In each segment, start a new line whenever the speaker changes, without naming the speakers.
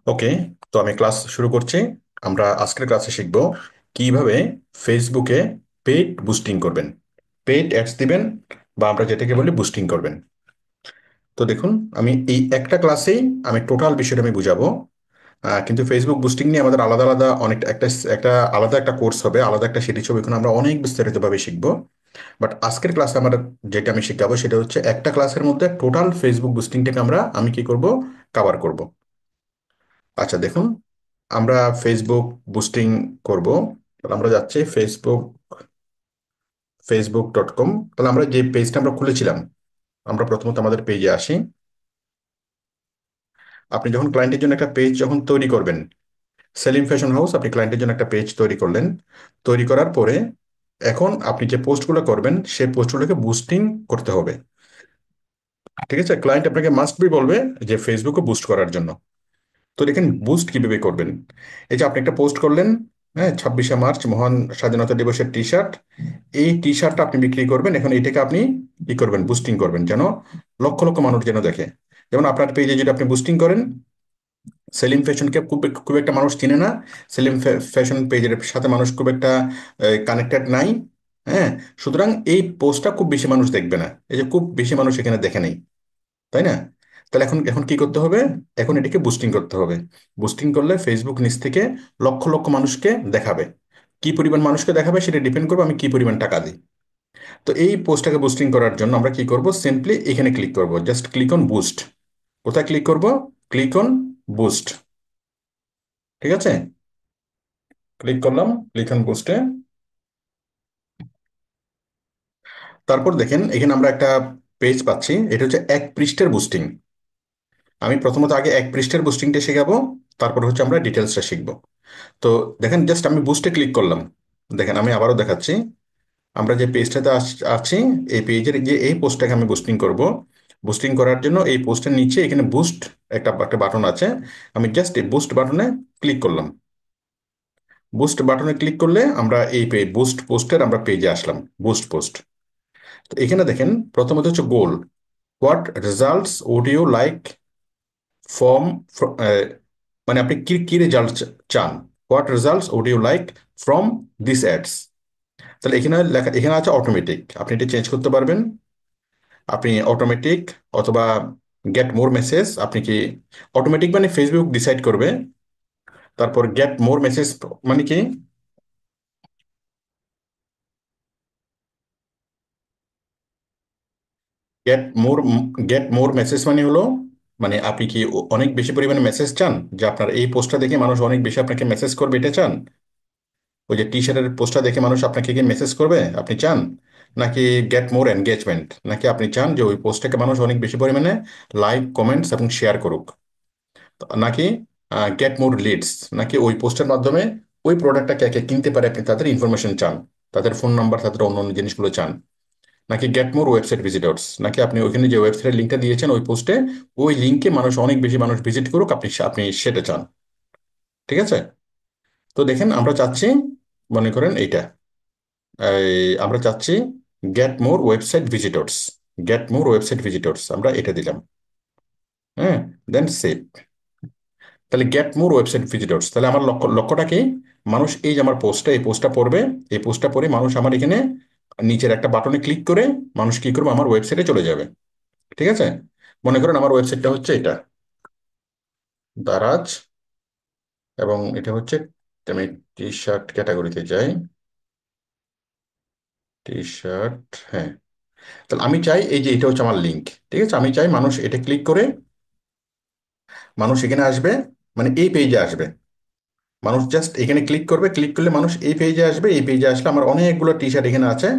ওকে, তো আমি ক্লাস শুরু করছি। আমরা আজকের ক্লাসে শিখব কিভাবে ফেসবুকে পেইড বুস্টিং করবেন, পেইড অ্যাডস দিবেন, বা আমরা যেটাকে বলি বুস্টিং করবেন। তো দেখুন, আমি এই একটা ক্লাসেই আমি টোটাল বিষয়টা আমি বুঝাবো। কিন্তু ফেসবুক বুস্টিং নিয়ে আমাদের আলাদা আলাদা অনেক একটা একটা আলাদা একটা কোর্স হবে, আলাদা একটা সিরিজ হবে, এখানে আমরা অনেক বিস্তারিতভাবে শিখবো। বাট আজকের ক্লাসে আমার যেটা আমি শিখাবো সেটা হচ্ছে একটা ক্লাসের মধ্যে টোটাল ফেসবুক বুস্টিংটাকে আমি কি করব, কভার করব। আচ্ছা দেখুন, আমরা ফেসবুক বুস্টিং করব। তাহলে আমরা যাচ্ছি ফেসবুক.com। তাহলে আমরা যে পেজটা আমরা খুলেছিলাম, আমরা প্রথমত আমাদের পেজে আসি। আপনি যখন ক্লায়েন্টের জন্য একটা পেজ যখন তৈরি করবেন, সেলিম ফ্যাশন হাউস, আপনি ক্লায়েন্টের জন্য একটা পেজ তৈরি করলেন। তৈরি করার পরে এখন আপনি যে পোস্টগুলো করবেন সেই পোস্টগুলোকে বুস্টিং করতে হবে। ঠিক আছে, ক্লায়েন্ট আপনাকে মাস্ট বি বলবে যে ফেসবুকে বুস্ট করার জন্য। তো দেখেন বুস্ট কিভাবে করবেন। এই যে আপনি একটা পোস্ট করলেন, হ্যাঁ, 26শে মার্চ মহান স্বাধীনতা দিবসের টি শার্ট। এই টি শার্টটা আপনি বিক্রি করবেন, এখন এটাকে আপনি কি করবেন, বুস্টিং করবেন যেন লক্ষ লক্ষ মানুষ যেন দেখে। যেমন আপনার পেজে যদি আপনি বুস্টিং করেন, সেলিম ফ্যাশনকে খুব খুব একটা মানুষ চিনে না, সেলিম ফ্যাশন পেজের সাথে মানুষ খুব একটা কানেক্টেড নাই। হ্যাঁ, সুতরাং এই পোস্টটা খুব বেশি মানুষ দেখবে না, এই যে খুব বেশি মানুষ এখানে দেখে নেই, তাই না? তাহলে এখন এখন কি করতে হবে, এখন এটাকে বুস্টিং করতে হবে। বুস্টিং করলে ফেসবুক নিচ থেকে লক্ষ লক্ষ মানুষকে দেখাবে। কি পরিমাণ মানুষকে দেখাবে সেটা ডিপেন্ড করবে আমি কি পরিমাণ টাকা দিই। তো এই পোস্টটাকে বুস্টিং করার জন্য আমরা কি করব, সিম্পলি এখানে ক্লিক করব, জাস্ট ক্লিক অন বুস্ট। কোথায় ক্লিক করব? Click on boost. ঠিক আছে, ক্লিক করলাম, ক্লিক অন বুস্টে। তারপর দেখেন এখানে আমরা একটা পেজ পাচ্ছি, এটা হচ্ছে এক পৃষ্ঠার বুস্টিং। আমি প্রথমত আগে এক পৃষ্ঠার বুস্টিংটা শেখাবো, তারপর হচ্ছে আমরা ডিটেলসটা শিখবো। তো দেখেন জাস্ট আমি বুস্টে ক্লিক করলাম। দেখেন আমি আবারও দেখাচ্ছি, আমরা যে পেজটাতে আছি, এই পেজের যে এই পোস্টটাকে আমি বুস্টিং করব। বুস্টিং করার জন্য এই পোস্টের নিচে এখানে বুস্ট একটা একটা বাটন আছে। আমি জাস্ট এই বুস্ট বাটনে ক্লিক করলাম। বুস্ট বাটনে ক্লিক করলে আমরা এই বুস্ট পোস্টের আমরা পেজে আসলাম, বুস্ট পোস্ট। তো এখানে দেখেন প্রথমত হচ্ছে গোল, what results would you like from, মানে আপনি কি কি রেজাল্ট চান, what results would you like from this ads. তাহলে এখানে লেখা, এখানে আছে অটোমেটিক, আপনি এটা চেঞ্জ করতে পারবেন। আপনি অটোমেটিক অথবা গেট মোর মেসেজ, আপনি কি অটোমেটিক মানে ফেসবুক ডিসাইড করবে। তারপর গেট মোর মেসেজ মানে কি, get more get more message মানে হলো, মানে আপনি কি অনেক বেশি পরিমাণে মেসেজ চান, যে আপনার এই পোস্টটা দেখে মানুষ অনেক বেশি আপনাকে মেসেজ করবে, এটা চান? ওই যে টি শার্টের পোস্টটা দেখে মানুষ আপনাকে কি মেসেজ করবে, আপনি চান? নাকি গেট মোর এনগেজমেন্ট, নাকি আপনি চান যে ওই পোস্টটাকে মানুষ অনেক বেশি পরিমাণে লাইক কমেন্টস এবং শেয়ার করুক? নাকি গেট মোর লিডস, নাকি ওই পোস্টের মাধ্যমে ওই প্রোডাক্টটা কে কে কিনতে পারে আপনি তাদের ইনফরমেশন চান, তাদের ফোন নাম্বার, তাদের অন্য অন্য জিনিসগুলো চান? নাকি গেট মোর ওয়েবসাইট ভিজিটর্স, নাকি আপনি ওইখানে যে ওয়েবসাইটের লিঙ্কটা দিয়েছেন ওই পোস্টে, ওই লিঙ্কে মানুষ অনেক বেশি মানুষ ভিজিট করুক, আপনি আপনি সেটা চান? ঠিক আছে, তো দেখেন আমরা চাচ্ছি, মনে করেন এইটা, আমরা চাচ্ছি get more website visitors. Get more website visitors আমরা এটা দিলাম। হ্যাঁ, দেন সেভ। তাহলে গেট মোর ওয়েবসাইট ভিজিটর্স, তাহলে আমার লক্ষ্যটা কি, মানুষ এই যে আমার পোস্টটা, এই পোস্টটা পড়বে। এই পোস্টটা পড়ে মানুষ আমার এখানে নিচের একটা বাটনে ক্লিক করে মানুষ কি করবে, আমার ওয়েবসাইটে চলে যাবে। ঠিক আছে, মনে করেন আমার ওয়েবসাইটটা হচ্ছে এটা, দারাজ, এবং এটা হচ্ছে, আমি টি শার্ট ক্যাটাগরিতে যাই, টি শার্ট, হ্যাঁ। তাহলে আমি চাই এই যে এটা হচ্ছে আমার লিঙ্ক। ঠিক আছে, আমি চাই মানুষ এটা ক্লিক করে মানুষ এখানে আসবে, মানে এই পেজে আসবে। মানুষ জাস্ট এখানে ক্লিক করবে, ক্লিক করলে মানুষ এই পেজে আসবে। এই পেজে আসলে আমার অনেকগুলো টি শার্ট এখানে আছে,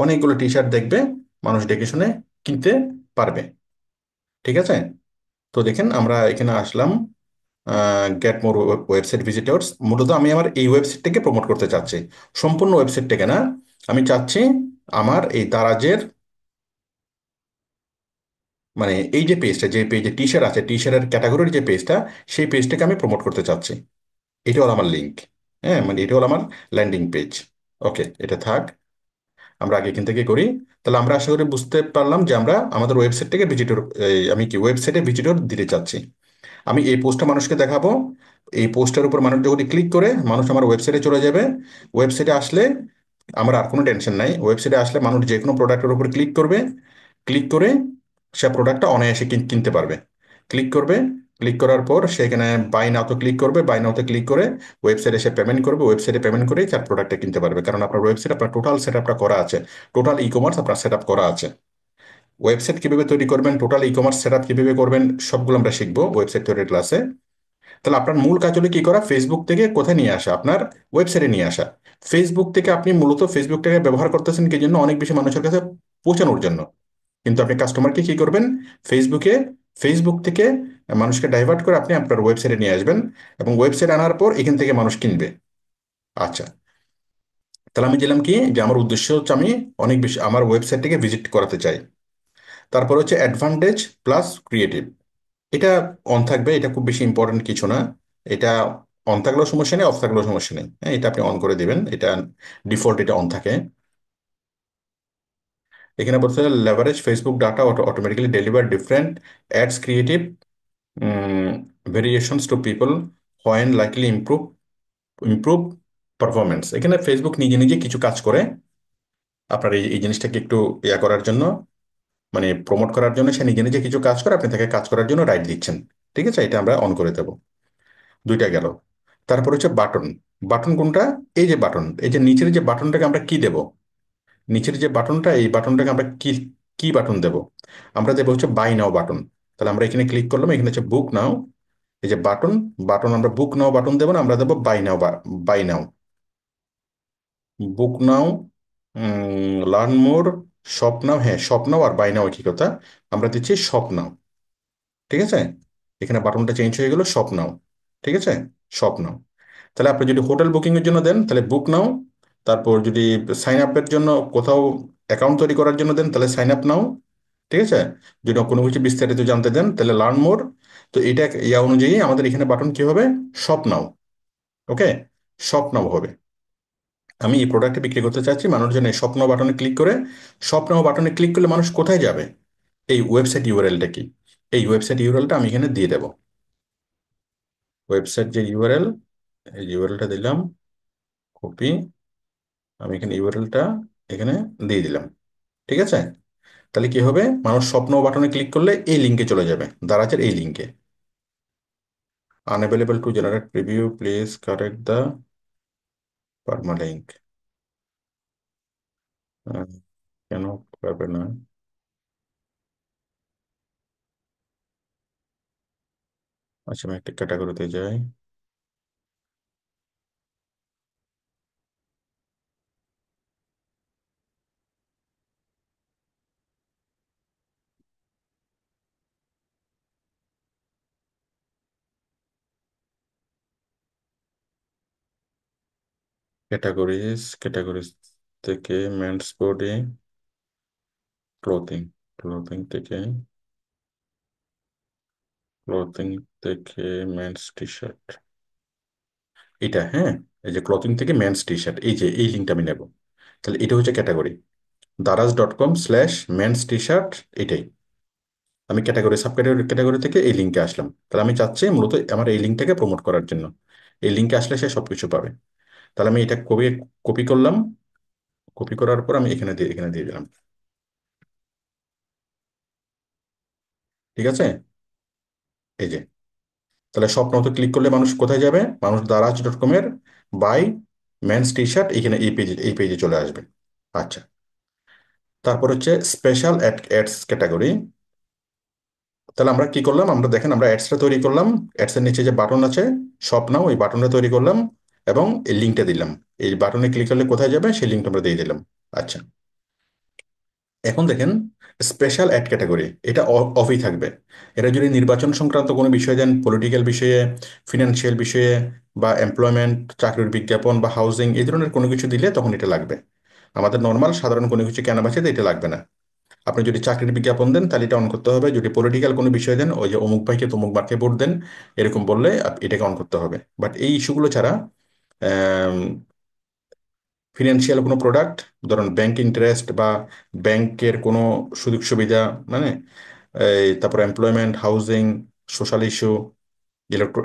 অনেকগুলো টি শার্ট দেখবে, মানুষ দেখে শুনে কিনতে পারবে। ঠিক আছে, তো দেখেন আমরা এখানে আসলাম, গেট মোর ওয়েবসাইট ভিজিটর্স। মূলত আমি আমার এই ওয়েবসাইটটাকে প্রমোট করতে চাচ্ছি, সম্পূর্ণ ওয়েবসাইটটাকে না। আমি চাচ্ছি আমার এই দারাজের, মানে এই যে পেজটা, যে পেজে টি শার্ট আছে, টি শার্টের ক্যাটাগরির যে পেজটা, সেই পেজটাকে আমি প্রমোট করতে চাচ্ছি। এটা হলো আমার লিঙ্ক। হ্যাঁ, মানে এটা হলো আমার ল্যান্ডিং পেজ। ওকে, এটা থাক, আমরা আগে এখান থেকে করি। তাহলে আমরা আশা করি বুঝতে পারলাম যে আমরা আমাদের ওয়েবসাইট থেকে ভিজিটর, আমি কি ওয়েবসাইটে ভিজিটর দিতে চাচ্ছি। আমি এই পোস্টটা মানুষকে দেখাবো। এই পোস্টের উপর মানুষ যদি ক্লিক করে মানুষ আমার ওয়েবসাইটে চলে যাবে। ওয়েবসাইটে আসলে আমার আর কোনো টেনশন নাই। ওয়েবসাইটে আসলে মানুষ যে কোনো প্রোডাক্টের উপর ক্লিক করবে, ক্লিক করে সে প্রোডাক্টটা অনায়াসে কিনতে পারবে। ক্লিক করবে, ক্লিক করার পর সেখানে বাই নাওতে ক্লিক করবে, বাই নাওতে ক্লিক করে ওয়েবসাইটে সে পেমেন্ট করবে, ওয়েবসাইটে পেমেন্ট করেই তার প্রোডাক্টটা কিনতে পারবে, কারণ আপনার ওয়েবসাইট আপনার টোটাল সেট আপটা করা আছে। টোটাল ই কমার্স আপনার সেট আপ করা আছে। ওয়েবসাইট কিভাবে তৈরি করবেন, total e commerce set up কিভাবে করবেন, সবগুলো আমরা শিখবো ওয়েবসাইট তৈরির ক্লাসে। তাহলে আপনার মূল কাজ হলো কি করা, ফেসবুক থেকে কোথায় নিয়ে আসা, আপনার ওয়েবসাইটে নিয়ে আসা। ফেসবুক থেকে আপনি মূলত ফেসবুকটাকে ব্যবহার করতেছেন কি জন্য, অনেক বেশি মানুষের কাছে পৌঁছানোর জন্য। কিন্তু আপনি কাস্টমারকে কি করবেন, ফেসবুকে, ফেসবুক থেকে মানুষকে ডাইভার্ট করে আপনি আপনার ওয়েবসাইটে নিয়ে আসবেন, এবং ওয়েবসাইট আনার পর এখান থেকে মানুষ কিনবে। আচ্ছা, তাহলে আমি দিলাম কি যে আমার উদ্দেশ্য হচ্ছে আমি অনেক বেশি আমার ওয়েবসাইটটিকে ভিজিট করাতে চাই। তারপর হচ্ছে অ্যাডভান্টেজ প্লাস ক্রিয়েটিভ, এটা অন থাকবে, এটা খুব বেশি ইম্পর্টেন্ট কিছু না। এটা অন থাকলেও সমস্যা নেই, অফ থাকলেও সমস্যা নেই, হ্যাঁ এটা আপনি অন করে দিবেন, এটা ডিফল্ট এটা অন থাকে। এখানে বলতে leverage Facebook data automatically deliver different ads creative variations to people when likely improve improve performance. এখানে ফেসবুক নিজে নিজে কিছু কাজ করে আপনার এই এই জিনিসটাকে একটু ইয়া করার জন্য, মানে প্রমোট করার জন্য সে নিজে নিজে কিছু কাজ করে, আপনি তাকে কাজ করার জন্য রাইট দিচ্ছেন। ঠিক আছে, এটা আমরা অন করে দেবো। দুইটা গেল। তারপর হচ্ছে বাটন। বাটন কোনটা, এই যে বাটন, এই যে নিচের যে বাটনটাকে আমরা কি দেব, নিচের যে বাটনটা, এই বাটনটাকে আমরা কি কি বাটন দেব, আমরা দেবো হচ্ছে বাই নাও বাটন। তাহলে আমরা এখানে ক্লিক করলাম, এখানে হচ্ছে বুক নাও, এই যে বাটন, বাটন আমরা বুক নাও বাটন দেবো না, আমরা দেবো buy now, buy now, book now, learn more, shop now, হ্যাঁ শপ নাও আর বাই নাও একই কথা। আমরা দিচ্ছি শপ নাও। ঠিক আছে, এখানে বাটনটা চেঞ্জ হয়ে গেল শপ নাও। ঠিক আছে, শপ নাও। তাহলে আপনি যদি হোটেল বুকিং এর জন্য দেন তাহলে বুক নাও, তারপর যদি সাইন আপের জন্য কোথাও অ্যাকাউন্ট তৈরি করার জন্য দেন তাহলে সাইন আপ নাও। ঠিক আছে, যদি কোনো কিছু বিস্তারিত জানতে দেন তাহলে লার্ন মোর। তো এটা ইয়া অনুযায়ী আমাদের এখানে বাটন কি হবে, শপ নাও। ওকে, শপ নাও হবে। আমি এই প্রোডাক্টটা বিক্রি করতে চাচ্ছি, মানুষ যেন এই স্বপ্ন বাটনে ক্লিক করে, স্বপ্ন বাটনে ক্লিক করলে মানুষ কোথায় যাবে, এই ওয়েবসাইট ইউআরএলটা কি, এই ওয়েবসাইট ইউআরএলটা আমি এখানে দিয়ে দেবো। ওয়েবসাইট যে ইউআরএল, এই ইউআরএলটা দিলাম, কপি, আমি এখানে ইউআরএলটা এখানে দিয়ে দিলাম। ঠিক আছে, তাহলে কি হবে, মানুষ স্বপ্ন বাটনে ক্লিক করলে এই লিঙ্কে চলে যাবে, দারাজের এই লিঙ্কে। Unavailable to generate preview, please correct the permalink. কেন পারবে না, আচ্ছা আমি একটা ক্যাটাগরিতে যাই। ক্যাটাগরিজ, ক্যাটাগরিজ থেকে মেন্স বডি, ক্লোথিং, ক্লোথিং থেকে, ক্লোথিং থেকে মেন্স টি শার্ট, এটা হ্যাঁ, এই যে ক্লথিং থেকে মেন্স টি শার্ট, এই যে এই লিঙ্কটা আমি নেব। তাহলে এটা হচ্ছে ক্যাটাগরি, daraz.com/মেন্স টি শার্ট, এটাই। আমি ক্যাটাগরি সাব ক্যাটাগরি ক্যাটাগরি থেকে এই লিঙ্কে আসলাম, তাহলে আমি চাচ্ছি মূলত আমার এই লিঙ্কটাকে প্রমোট করার জন্য। এই লিঙ্কে আসলে সে সবকিছু পাবে। তাহলে আমি এটা কপি কপি করলাম, কপি করার পর আমি এখানে দিয়ে দিলাম। ঠিক আছে, এই যে, তাহলে স্বপ্ন তো ক্লিক করলে মানুষ কোথায় যাবে, মানুষ দারাজ.com-এর বাই মেন্স টি শার্ট, এখানে এই পেজে চলে আসবে। আচ্ছা, তারপর হচ্ছে স্পেশাল অ্যাডস ক্যাটাগরি। তাহলে আমরা কি করলাম, আমরা দেখেন আমরা অ্যাডসটা তৈরি করলাম, অ্যাডসের নিচে যে বাটন আছে শপ নাও, ওই বাটনটা তৈরি করলাম এবং এই লিঙ্কটা দিলাম। এই বাটনে ক্লিক করলে কোথায় যাবে সেই লিঙ্কটা আমরা দিয়ে দিলাম। আচ্ছা, এখন দেখেন স্পেশাল অ্যাড ক্যাটাগরি, এটা অফই থাকবে। এটা যদি নির্বাচন সংক্রান্ত কোনো বিষয় দেন, পলিটিক্যাল বিষয়ে, ফিনান্সিয়াল বিষয়ে, বা এমপ্লয়মেন্ট, চাকরির বিজ্ঞাপন বা হাউজিং, এই ধরনের কোনো কিছু দিলে তখন এটা লাগবে। আমাদের নর্মাল সাধারণ কোনো কিছু কেনা বেচে এটা লাগবে না। আপনি যদি চাকরির বিজ্ঞাপন দেন তাহলে এটা অন করতে হবে, যদি পলিটিক্যাল কোনো বিষয় দেন, ওই যে অমুক ভাইকে তমুক মার্কে ভোট দেন, এরকম বললে এটাকে অন করতে হবে। বাট এই ইস্যুগুলো ছাড়া, ফিনান্সিয়াল কোনো প্রোডাক্ট, ধরুন ব্যাংক ইন্টারেস্ট বা ব্যাংকের কোনো সুযোগ সুবিধা, মানে এই তারপর employment, housing, social issue, electro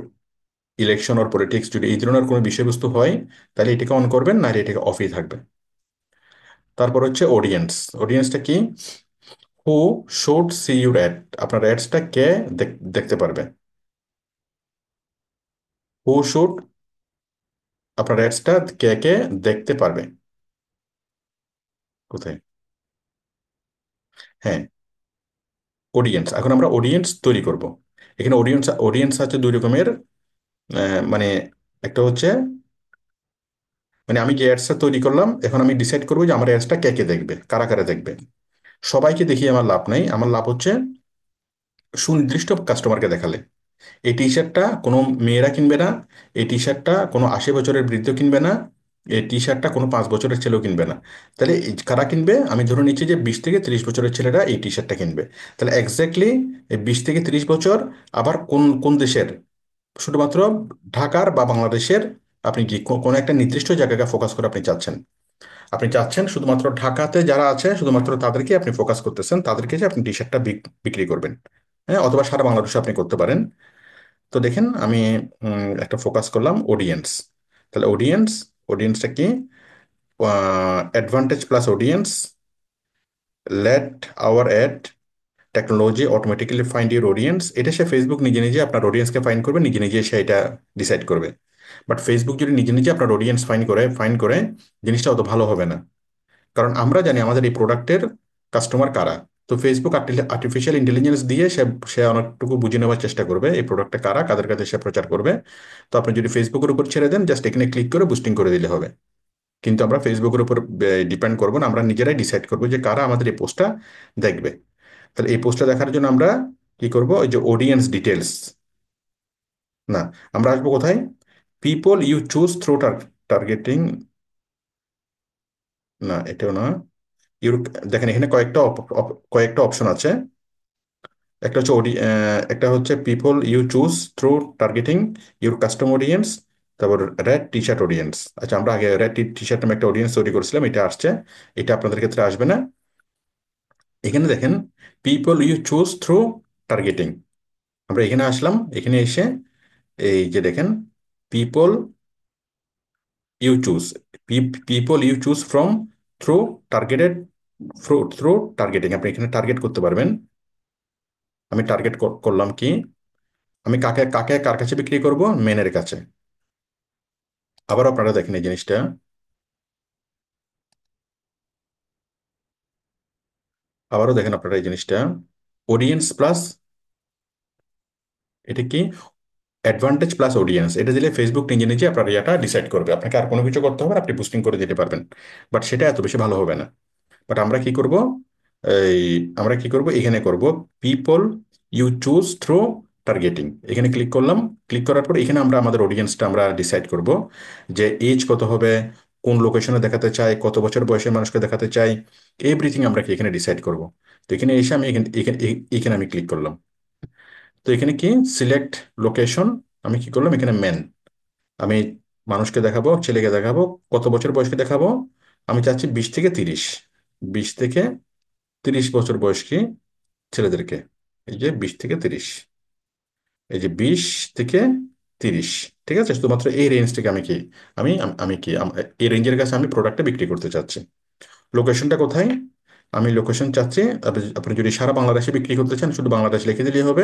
election আর পলিটিক্স যদি এই ধরনের কোনো বিষয়বস্তু হয়, তাহলে এটাকে অন করবেন, না এটাকে অফই থাকবে। তারপর হচ্ছে অডিয়েন্স। অডিয়েন্সটা কি? হু শুড সি ইউর অ্যাড, আপনার অ্যাডসটা কে দেখতে পারবে। হু শুড, আপনার অ্যাডসটা কে কে দেখতে পারবে। কোথায়? হ্যাঁ, অডিয়েন্স। এখন আমরা অডিয়েন্স তৈরি করব। এখানে অডিয়েন্স অডিয়েন্স আছে দুই রকমের। মানে একটা হচ্ছে, মানে আমি যে অ্যাডসটা তৈরি করলাম, এখন আমি ডিসাইড করবো যে আমার অ্যাডসটা কে কে দেখবে, কারা কারা দেখবে। সবাইকে দেখিয়ে আমার লাভ নাই, আমার লাভ হচ্ছে সুনির্দিষ্ট কাস্টমারকে দেখালে। এই টি শার্টটা কোনো মেয়েরা কিনবে না, এই টি শার্টটা কোনো 80 বছরের বৃদ্ধ কিনবে না, এই টি শার্টটা কোনো 5 বছরের ছেলেও কিনবে না। তাহলে কারা কিনবে? আমি ধরে নিচ্ছি যে 20 থেকে 30 বছরের ছেলেরা এই টি শার্টটা কিনবে। তাহলে এক্স্যাক্টলি এই 20 থেকে 30 বছর, আবার কোন কোন দেশের? শুধুমাত্র ঢাকার বা বাংলাদেশের। আপনি কি কোনো একটা নির্দিষ্ট জায়গাকে ফোকাস করে আপনি চাচ্ছেন? আপনি চাচ্ছেন শুধুমাত্র ঢাকাতে যারা আছে শুধুমাত্র তাদেরকে আপনি ফোকাস করতেছেন, তাদেরকে যে আপনি টি শার্টটা বিক্রি করবেন। হ্যাঁ, অথবা সারা বাংলাদেশে আপনি করতে পারেন। তো দেখেন আমি একটা ফোকাস করলাম অডিয়েন্স। তাহলে অডিয়েন্স, অডিয়েন্সটা কি? Advantage plus audience, let our ad technology automatically find your audience. এটা সে ফেসবুক নিজে নিজে আপনার অডিয়েন্সকে ফাইন্ড করবে, নিজে নিজে সে এটা ডিসাইড করবে। বাট ফেসবুক যদি নিজে নিজে আপনার অডিয়েন্স ফাইন্ড করে, জিনিসটা অত ভালো হবে না। কারণ আমরা জানি আমাদের এই প্রোডাক্টের কাস্টমার কারা। তো ফেসবুক আর্টিফিশিয়াল ইন্টেলিজেন্স দিয়ে সে সে অনেকটুকু বুঝে নেওয়ার চেষ্টা করবে এই প্রোডাক্টটা কারা, কাদের কাছে সে প্রচার করবে। তো আপনি যদি ফেসবুকের উপর ছেড়ে দেন, জাস্ট এখানে ক্লিক করে বুস্টিং করে দিলে হবে। কিন্তু আমরা ফেসবুকের উপর ডিপেন্ড করবো না, আমরা নিজেরাই ডিসাইড করবো যে কারা আমাদের এই পোস্টটা দেখবে। তাহলে এই পোস্টটা দেখার জন্য আমরা কি করব? ওই যে অডিয়েন্স ডিটেলস, না, আমরা আসবো কোথায়? People you choose through targeting, না এটাও না। ইউর, দেখেন এখানে কয়েকটা অপশন আছে। একটা হচ্ছে একটা হচ্ছে people you choose through targeting your custom audience. তারপর রেড টি শার্ট অডিয়েন্স। আচ্ছা, আমরা আগে রেড টি শার্ট নামে একটা অডিয়েন্স তৈরি করেছিলাম, এটা আসছে। এটা আপনাদের ক্ষেত্রে আসবে না। এখানে দেখেন people you choose through targeting, আমরা এখানে আসলাম। এখানে এসে এই যে দেখেন people you choose, people you choose from through targeted, through targeting, আপনি এখানে টার্গেট করতে পারবেন। আমি টার্গেট করলাম কি? আমি কাকে কাকে কার কাছে বিক্রি করব? মেনের কাছে। আবার আপনারা দেখেন এই জিনিসটা, আবারও দেখেন আপনারা এই জিনিসটা, অডিয়েন্স প্লাস, এটা কি? অ্যাডভান্টেজ প্লাস অডিয়েন্স, এটা দিলে ফেসবুক নিজে নিজে আপনার ইয়াটা ডিসাইড করবে, আপনাকে আর কোনো কিছু করতে হবে না, আপনি বুস্টিং করে দিতে পারবেন। বাট সেটা এত বেশি ভালো হবে না। বাট আমরা কি করব? এই আমরা কি করব? এখানে করব people you choose through targeting, এখানে ক্লিক করলাম। ক্লিক করার পর এখানে আমরা আমাদের অডিয়েন্সটা আমরা ডিসাইড করব, যে এজ কত হবে, কোন লোকেশনে দেখাতে চাই, কত বছর বয়সের মানুষকে দেখাতে চাই, এভরিথিং আমরা কি এখানে ডিসাইড করব। তো এখানে এসে আমি এখানে এখানে এখানে আমি ক্লিক করলাম। তো এখানে কি সিলেক্ট লোকেশন, আমি কি করলাম এখানে মেন, আমি মানুষকে দেখাবো, ছেলেকে দেখাবো, কত বছর বয়সকে দেখাবো? আমি চাচ্ছি 20 থেকে 30, 20 থেকে 30 বছর বয়সী ছেলেদেরকে। এই যে 20 থেকে 30, এই যে 20 থেকে 30, ঠিক আছে? শুধুমাত্র এই রেঞ্জ থেকে আমি কি, আমি আমি কি এই রেঞ্জের কাছে আমি প্রোডাক্টটা বিক্রি করতে চাচ্ছি। লোকেশনটা কোথায়? আমি লোকেশন চাচ্ছি, আপনি আপনি যদি সারা বাংলাদেশে বিক্রি করতে চান শুধু বাংলাদেশ লিখে দিলেই হবে।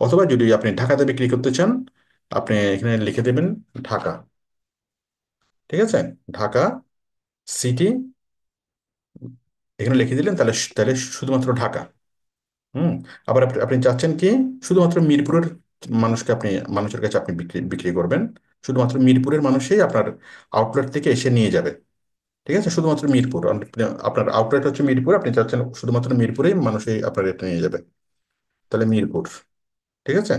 অথবা যদি আপনি ঢাকাতে বিক্রি করতে চান, আপনি এখানে লিখে দেবেন ঢাকা। ঠিক আছে? ঢাকা সিটি, এখানে লিখে দিলেন, তাহলে তাহলে শুধুমাত্র ঢাকা। হুম। আবার আপনি আপনি চাচ্ছেন কি শুধুমাত্র মিরপুরের মানুষকে আপনি, মানুষের কাছে আপনি বিক্রি বিক্রি করবেন। শুধুমাত্র মিরপুরের মানুষই আপনার আউটলেট থেকে এসে নিয়ে যাবে। ঠিক আছে? শুধুমাত্র মিরপুর, আপনার আউটলেট হচ্ছে মিরপুর, আপনি চাচ্ছেন শুধুমাত্র মিরপুরেই মানুষই আপনার এটা নিয়ে যাবে। তাহলে মিরপুর। ঠিক আছে?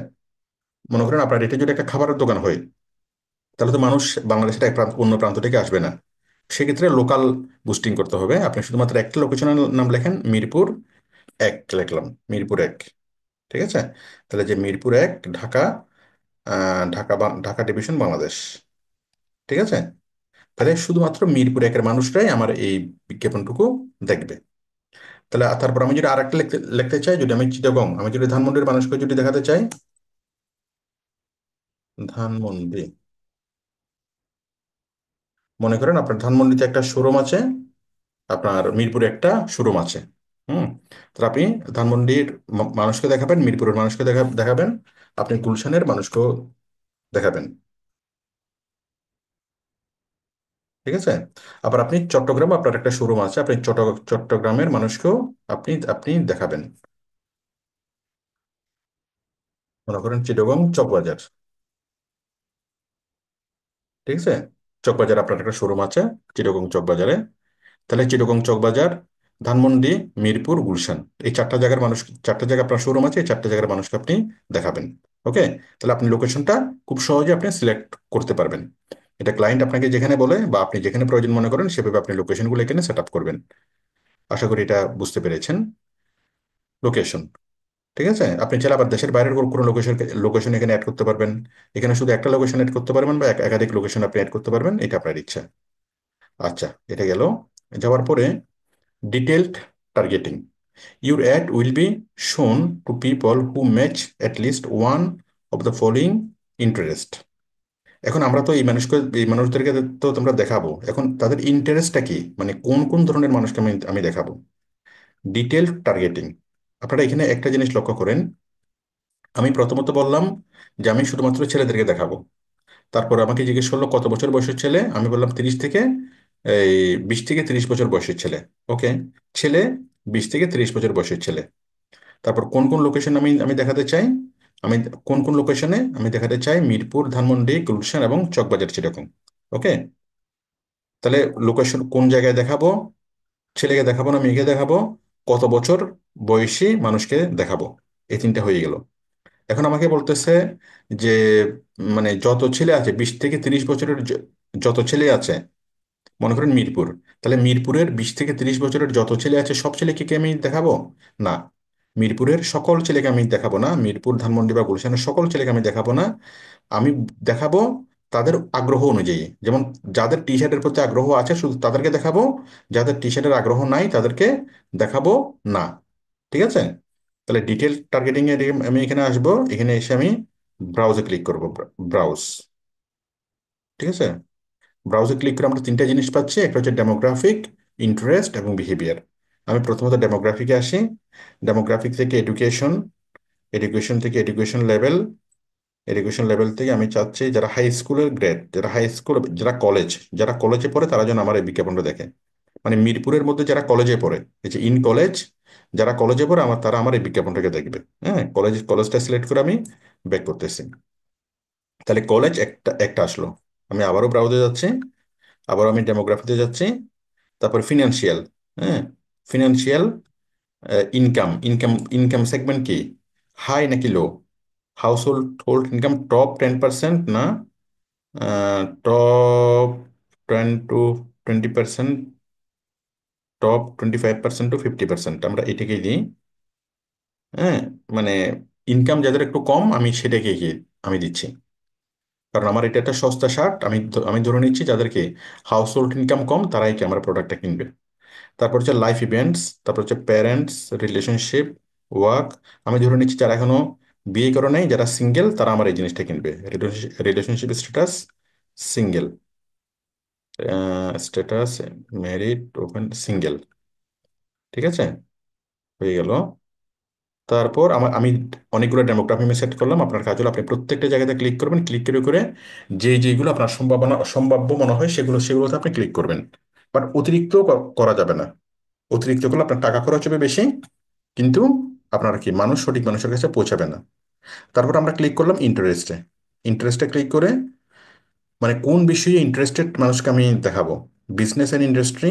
মনে করেন আপনার এটা যদি একটা খাবারের দোকান হয়, তাহলে তো মানুষ বাংলাদেশের এক প্রান্ত অন্য প্রান্ত থেকে আসবে না। সেক্ষেত্রে লোকাল বুস্টিং করতে হবে। আপনি শুধুমাত্র একটা লোকেশনের নাম লেখেন, মিরপুর 1 লিখলাম, মিরপুর 1। ঠিক আছে? তাহলে যে মিরপুর 1 ঢাকা, ঢাকা ডিভিশন বাংলাদেশ। ঠিক আছে? তাহলে শুধুমাত্র মিরপুর 1-এর মানুষরাই আমার এই বিজ্ঞাপনটুকু দেখবে। তাহলে তারপর আমি যদি আরেকটা লিখতে লিখতে চাই, যদি আমি চিটাগং, আমি যদি ধানমন্ডির মানুষকে যদি দেখাতে চাই, ধানমন্ডি, মনে করেন আপনার ধানমন্ডিতে একটা শোরুম আছে, আপনার মিরপুরে একটা শোরুম আছে। হুম। তো আপনি ধানমন্ডির মানুষকে দেখাবেন, মিরপুরের মানুষকে দেখাবেন, আপনি গুলশানের মানুষকেও দেখাবেন। ঠিক আছে। আবার আপনি চট্টগ্রামে আপনার একটা শোরুম আছে, আপনি চট্টগ্রামের মানুষকেও আপনি আপনি দেখাবেন। মনে করেন চিটাগং চকবাজার। ঠিক আছে। চকবাজার আপনার একটা শোরুম আছে, চিটাগং চকবাজারে। তাহলে চিটাগং চকবাজার, ধানমন্ডি, মিরপুর, গুলশান, এই চারটা জায়গার মানুষ, চারটা জায়গা আপনার শোরুম আছে, এই চারটা জায়গার মানুষকে আপনি দেখাবেন। ওকে। তাহলে আপনি লোকেশনটা খুব সহজে আপনি সিলেক্ট করতে পারবেন। এটা ক্লায়েন্ট আপনাকে যেখানে বলে বা আপনি যেখানে প্রয়োজন মনে করেন সেভাবে আপনি লোকেশনগুলো এখানে সেট আপ করবেন। আশা করি এটা বুঝতে পেরেছেন। লোকেশন। ঠিক আছে। আপনি চাইলে আবার দেশের বাইরের কোনো লোকেশন লোকেশন এখানে অ্যাড করতে পারবেন। এখানে শুধু একটা লোকেশন অ্যাড করতে পারবেন বা একাধিক লোকেশন আপনি অ্যাড করতে পারবেন, এটা আপনার ইচ্ছা। আচ্ছা, এটা গেল। যাওয়ার পরে detailed targeting. Your ad will be shown to people who match at least one of the following interest. এখন আমরা তো এই মানুষদেরকে তো তোমরা দেখাবো, এখন তাদের ইন্টারেস্টটা কি, মানে কোন কোন ধরনের মানুষকে আমি আমি দেখাবো। Detailed targeting. আপনারা এখানে একটা জিনিস লক্ষ্য করেন। আমি প্রথমত বললাম যে আমি শুধুমাত্র ছেলেদেরকে দেখাবো। তারপর আমাকে জিজ্ঞেস করলো কত বছর বয়সের ছেলে, আমি বললাম 30 থেকে এই 20 থেকে 30 বছর বয়সের ছেলে। ওকে। ছেলে 20 থেকে 30 বছর বয়সের ছেলে। তারপর কোন কোন লোকেশন আমি আমি দেখাতে চাই, আমি কোন কোন লোকেশনে আমি দেখাতে চাই, মিরপুর, ধানমন্ডি, গুলশান এবং চকবাজার, সেরকম। ওকে। তাহলে লোকেশন কোন জায়গায় দেখাবো, ছেলেকে দেখাবো না মেয়েকে দেখাবো, কত বছর বয়সী মানুষকে দেখাবো, এই তিনটা হয়ে গেল। এখন আমাকে বলতেছে যে মানে যত ছেলে আছে 20 থেকে 30 বছরের যত ছেলে আছে, মনে করেন মিরপুর, তাহলে মিরপুরের 20 থেকে 30 বছরের যত ছেলে আছে সব ছেলেকে কি আমি দেখাবো? না। মিরপুরের সকল ছেলেকে আমি দেখাবো না, মিরপুর, ধানমন্ডি বা গুলশানের সকল ছেলেকে আমি দেখাবো না। আমি দেখাবো তাদের আগ্রহ অনুযায়ী, যেমন যাদের টি শার্টের প্রতি আগ্রহ আছে শুধু তাদেরকে দেখাবো, যাদের টি শার্টের আগ্রহ নাই তাদেরকে দেখাবো না। ঠিক আছে। তাহলে ডিটেল টার্গেটিং এর আমি এখানে আসবো, এখানে এসে আমি ব্রাউজে ক্লিক করব। ব্রাউজ। ঠিক আছে। ব্রাউজে ক্লিক করে আমরা তিনটা জিনিস পাচ্ছি, একটা হচ্ছে ডেমোগ্রাফিক, ইন্টারেস্ট এবং বিহেভিয়ার। আমি প্রথমত ডেমোগ্রাফিকে আসি। ডেমোগ্রাফিক থেকে এডুকেশন, এডুকেশন থেকে এডুকেশন লেভেল, এডুকেশন লেভেল থেকে আমি চাচ্ছি যারা হাই স্কুলের গ্রেড, যারা হাই স্কুল, যারা কলেজ, যারা কলেজে পড়ে তারা যেন আমার এই বিজ্ঞাপনটা দেখে। মানে মিরপুরের মধ্যে যারা কলেজে পড়ে, এই যে ইন কলেজ, যারা কলেজে পড়ে আমার, তারা আমার এই বিজ্ঞাপনটাকে দেখবে। হ্যাঁ, কলেজটা সিলেক্ট করে আমি ব্যাক করতেছি। তাহলে কলেজ একটা একটা আসলো। আমি আবারও ব্রাউজে যাচ্ছি, আবারও আমি ডেমোগ্রাফিতে যাচ্ছি। তারপর ফিনান্সিয়াল। হ্যাঁ। ফিনান্সিয়াল, ইনকাম, ইনকাম সেগমেন্ট কি, হাই নাকি low, household hold income top 10% না টপ 10 to 20%, টপ 25% to 50%, আমরা এটাকেই দিই। হ্যাঁ। মানে ইনকাম যাদের একটু কম আমি সেটাকে আমি দিচ্ছি, কারণ আমার এটা একটা সস্তা শার্ট, আমি ধরে নিচ্ছি যাদেরকে হাউস হোল্ড ইনকাম কম তারাই কি আমার প্রোডাক্টটা কিনবে। তারপর হচ্ছে লাইফ ইভেন্টস, তারপর হচ্ছে প্যারেন্টস, রিলেশনশিপ, ওয়ার্ক। আমি ধরে নিচ্ছি যারা এখনো বিয়ে করে নাই, যারা সিঙ্গেল, তারা আমার এই জিনিসটা কিনবে। Relationship status, single, status, married, open, single. ঠিক আছে। হয়ে গেল। তারপর আমি অনেকগুলো ডেমোগ্রাফি আমি সেট করলাম, আপনার কাজ হলো আপনি প্রত্যেকটা জায়গাতে ক্লিক করবেন, ক্লিক করে করে যেগুলো আপনার সম্ভাব্য মনে হয় সেগুলোতে আপনি ক্লিক করবেন। বাট অতিরিক্ত করা যাবে না। অতিরিক্ত করলে আপনার টাকা খরচ হবে বেশি, কিন্তু আপনার কি মানুষ সঠিক মানুষের কাছে পৌঁছাবে না। তারপর আমরা ক্লিক করলাম ইন্টারেস্টে। ইন্টারেস্টে ক্লিক করে মানে কোন বিষয়ে ইন্টারেস্টেড মানুষকে আমি দেখাবো। Business and industry,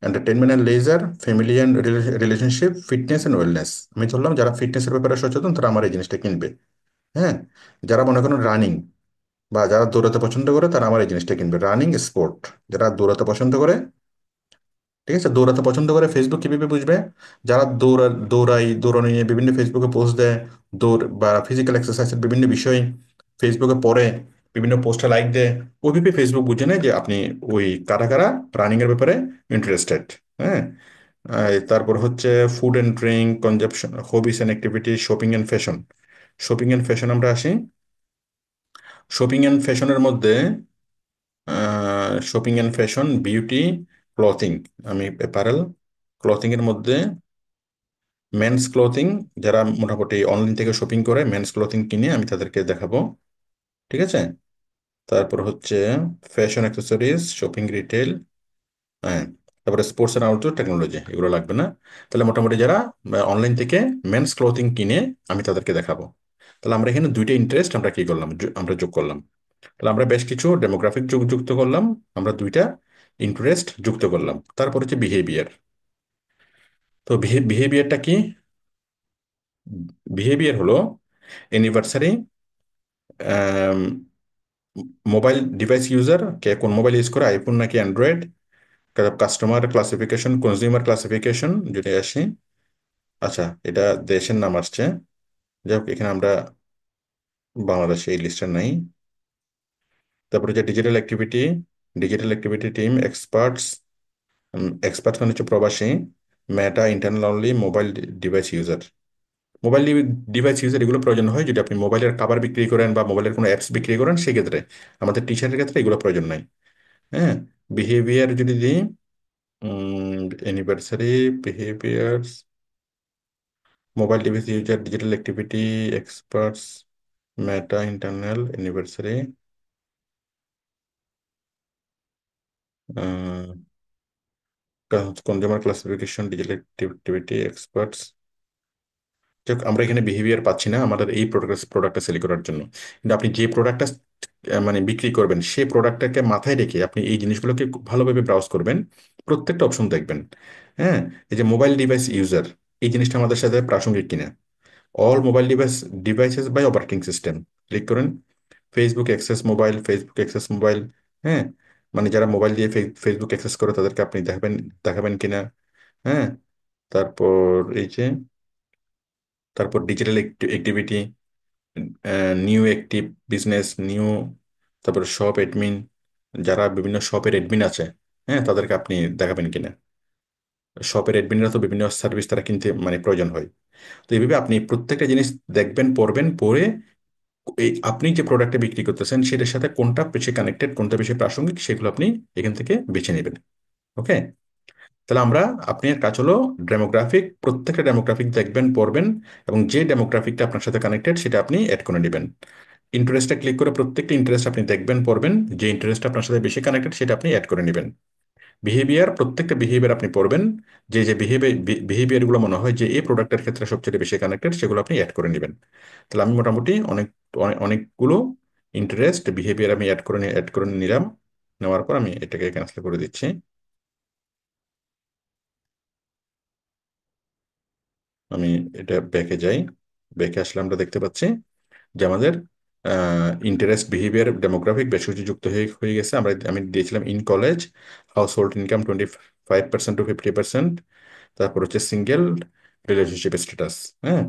entertainment and leisure, family and relationship, fitness and wellness. আমি ধরলাম যারা ফিটনেসের ব্যাপারে সচেতন তারা আমার এই জিনিসটা কিনবে। হ্যাঁ। যারা মনে করেন রানিং বা যারা দৌড়াতে পছন্দ করে তারা আমার এই জিনিসটা কিনবে, রানিং স্পোর্ট। যারা দৌড়াতে পছন্দ করে, ঠিক আছে, দৌড়াতে পছন্দ করে ফেসবুক কিভাবে বুঝবে, যারা দৌড়ানো নিয়ে বিভিন্ন ফেসবুকে পোস্ট দেয়, দৌড় বা ফিজিক্যাল এক্সারসাইজের বিভিন্ন বিষয় ফেসবুকে পড়ে, বিভিন্ন পোস্টে লাইক দেয়, ওইভাবে ফেসবুক বুঝে নেয় যে আপনি ওই কারা কারা রানিং এর ব্যাপারে ইন্টারেস্টেড। হ্যাঁ। তারপর হচ্ছে food and drink consumption, hobbies and activity, shopping and fashion. Shopping and fashion আমরা আসি। শপিং অ্যান্ড ফ্যাশনের মধ্যে shopping and fashion, beauty, clothing, আমি অ্যাপারেল, ক্লথিং এর মধ্যে মেন্স ক্লথিং, যারা মোটামুটি অনলাইন থেকে শপিং করে মেন্স ক্লথিং কিনে আমি তাদেরকে দেখাবো। ঠিক আছে। তারপর হচ্ছে ফ্যাশন অ্যাক্সেসরিজ, শপিং রিটেল, হ্যাঁ, তারপরে স্পোর্টস অ্যান্ড আউটডোর টেকনোলজি, এগুলো লাগবে না। তাহলে মোটামুটি যারা অনলাইন থেকে মেন্স ক্লথিং কিনে আমি তাদেরকে দেখাবো। তাহলে আমরা এখানে দুইটা ইন্টারেস্ট আমরা কি করলাম, আমরা যোগ করলাম। তাহলে আমরা বেশ কিছু ডেমোগ্রাফিক যুক্ত করলাম, আমরা দুইটা ইন্টারেস্ট যুক্ত করলাম। তারপর হচ্ছে বিহেভিয়ার। তো বিহেভিয়ারটা কি? বিহেভিয়ার হলো অ্যানিভার্সারি, মোবাইল ডিভাইস ইউজার, কে কোন মোবাইল ইউজ করে, আইফোন নাকি Android, customer classification, consumer classification যদি আসি। আচ্ছা, এটা দেশের নাম আসছে। যাই হোক, এখানে আমরা বাংলাদেশে এই লিস্টে নাই। তারপরে যে digital activity team, experts, experts মানে হচ্ছে প্রবাসী, Meta, internal only, mobile device user. Mobile device user এগুলো প্রয়োজন হয় যদি আপনি মোবাইলের কাভার বিক্রি করেন বা মোবাইলের কোনো অ্যাপস বিক্রি করেন, সেক্ষেত্রে। আমাদের টিচারের ক্ষেত্রে এগুলো প্রয়োজন নাই। হ্যাঁ। বিহেভিয়ার যদি দিই, anniversary, behaviours, mobile device user, digital activity, experts, Meta, internal, anniversary, consumer classification, digital activity, experts. যাক, আমরা এখানে বিহেভিয়ার পাচ্ছি না আমাদের এই প্রোডাক্টটা সেল করার জন্য। কিন্তু আপনি যে প্রোডাক্টটা মানে বিক্রি করবেন, সেই প্রোডাক্টটাকে মাথায় রেখে আপনি এই জিনিসগুলোকে খুব ভালোভাবে ব্রাউজ করবেন, প্রত্যেকটা অপশন দেখবেন। হ্যাঁ। এই যে মোবাইল ডিভাইস ইউজার, এই জিনিসটা আমাদের সাথে প্রাসঙ্গিক কিনা। All mobile devices by operating system, click করেন। Facebook access mobile. হ্যাঁ। মানে যারা মোবাইল দিয়ে ফেসবুক অ্যাক্সেস করে তাদেরকে আপনি দেখাবেন, দেখাবেন কিনা। হ্যাঁ। তারপর এই যে, তারপর digital activity, new active business, new, তারপর শপ এডমিন, যারা বিভিন্ন শপের এডমিন আছে, হ্যাঁ, তাদেরকে আপনি দেখাবেন কিনা। শপের এডমিনরা তো বিভিন্ন সার্ভিস তারা কিনতে মানে প্রয়োজন হয়। তো এইভাবে আপনি প্রত্যেকটা জিনিস দেখবেন, পড়বেন, পড়ে এই আপনি যে প্রোডাক্টটা বিক্রি করতেছেন সেটার সাথে কোনটা বেশি কানেক্টেড, কোনটা বেশি প্রাসঙ্গিক, সেগুলো আপনি এখান থেকে বেছে নেবেন। ওকে। তাহলে আপনার কাজ হলো ডেমোগ্রাফিক, প্রত্যেকটা ডেমোগ্রাফিক দেখবেন, পড়বেন, এবং যে ডেমোগ্রাফিকটা আপনার সাথে কানেক্টেড সেটা আপনি অ্যাড করে নেবেন। ইন্টারেস্টে ক্লিক করে প্রত্যেকটা ইন্টারেস্ট আপনি দেখবেন, পড়বেন, যে ইন্টারেস্ট আপনার সাথে বেশি কানেক্টেড সেটা আপনি অ্যাড করে নেবেন। বিহেভিয়ার, প্রত্যেকটা বিহেভিয়ার আপনি পড়বেন, যে যে বিহেভিয়ারগুলো মনে হয় যে এই প্রোডাক্টের ক্ষেত্রে সবচেয়ে বেশি কানেক্টেড, সেগুলো আপনি অ্যাড করে নেবেন। তাহলে আমি মোটামুটি অনেকগুলো ইন্টারেস্ট বিহেভিয়ার আমি অ্যাড করে নিলাম। নেওয়ার পর আমি এটাকে ক্যান্সেল করে দিচ্ছি। আমি এটা ব্যাকে যাই। ব্যাকে আসলে আমরা দেখতে পাচ্ছি যে আমাদের ইন্টারেস্ট, বিহেভিয়ার, ডেমোগ্রাফিক বেশ কিছু যুক্ত হয়ে গেছে। আমি দিয়েছিলাম in college, house hold income 25% to 50%, তারপর হচ্ছে সিঙ্গেল, রিলেশনশিপ স্ট্যাটাস। হ্যাঁ।